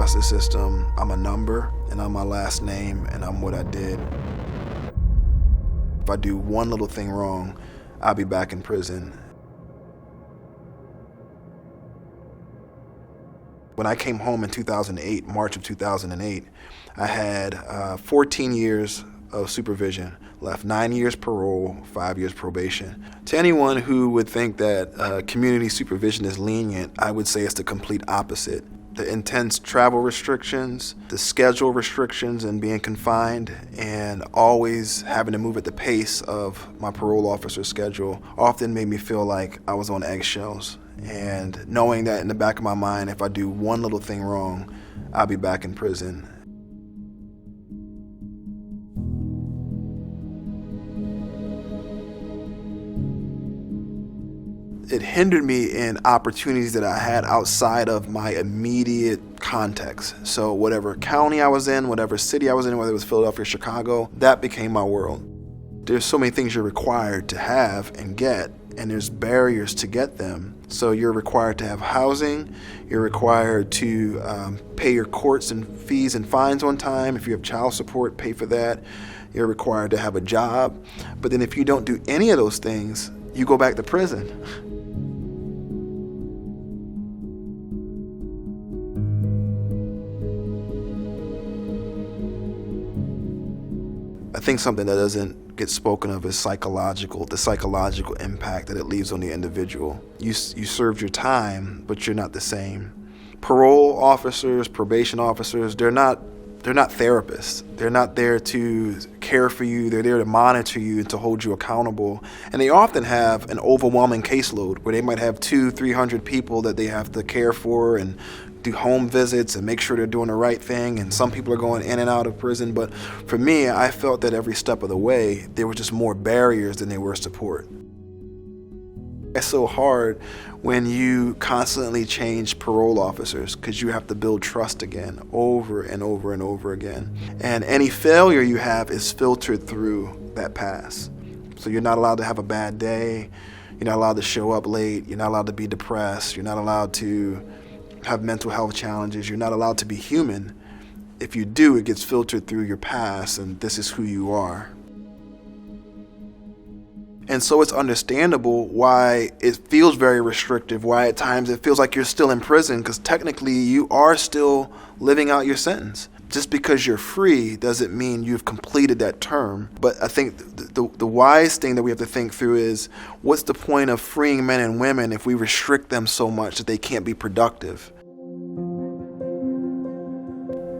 justice system, I'm a number, and I'm my last name, and I'm what I did. If I do one little thing wrong, I'll be back in prison. When I came home in 2008, March of 2008, I had 14 years of supervision left, 9 years parole, 5 years probation. To anyone who would think that community supervision is lenient, I would say it's the complete opposite. The intense travel restrictions, the schedule restrictions and being confined, and always having to move at the pace of my parole officer's schedule often made me feel like I was on eggshells. And knowing that in the back of my mind, if I do one little thing wrong, I'll be back in prison. It hindered me in opportunities that I had outside of my immediate context. So whatever county I was in, whatever city I was in, whether it was Philadelphia or Chicago, that became my world. There's so many things you're required to have and get, and there's barriers to get them. So you're required to have housing, you're required to pay your courts and fees and fines on time. If you have child support, pay for that. You're required to have a job. But then if you don't do any of those things, you go back to prison. I think something that doesn't get spoken of is the psychological impact that it leaves on the individual. You served your time, but you're not the same. Parole officers, probation officers, they're not therapists. They're not there to care for you. They're there to monitor you and to hold you accountable. And they often have an overwhelming caseload where they might have 200-300 people that they have to care for and do home visits and make sure they're doing the right thing. And some people are going in and out of prison. But for me, I felt that every step of the way, there were just more barriers than there were support. It's so hard when you constantly change parole officers because you have to build trust again over and over and over again. And any failure you have is filtered through that pass. So you're not allowed to have a bad day. You're not allowed to show up late. You're not allowed to be depressed. You're not allowed to have mental health challenges. You're not allowed to be human. If you do, it gets filtered through your past, and this is who you are. And so it's understandable why it feels very restrictive, why at times it feels like you're still in prison, because technically you are still living out your sentence. Just because you're free doesn't mean you've completed that term. But I think the wise thing that we have to think through is, what's the point of freeing men and women if we restrict them so much that they can't be productive?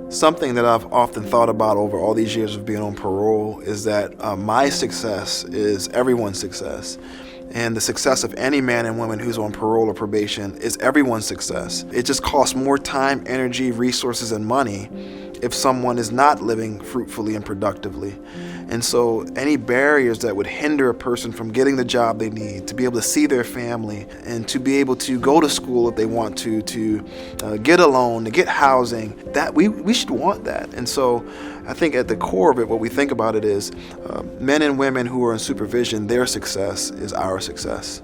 Something that I've often thought about over all these years of being on parole is that my success is everyone's success. And the success of any man and woman who's on parole or probation is everyone's success. It just costs more time, energy, resources, and money if someone is not living fruitfully and productively. And so any barriers that would hinder a person from getting the job they need, to be able to see their family, and to be able to go to school if they want to get a loan, to get housing, that we should want that. And so I think at the core of it, what we think about it is men and women who are in supervision, their success is our success.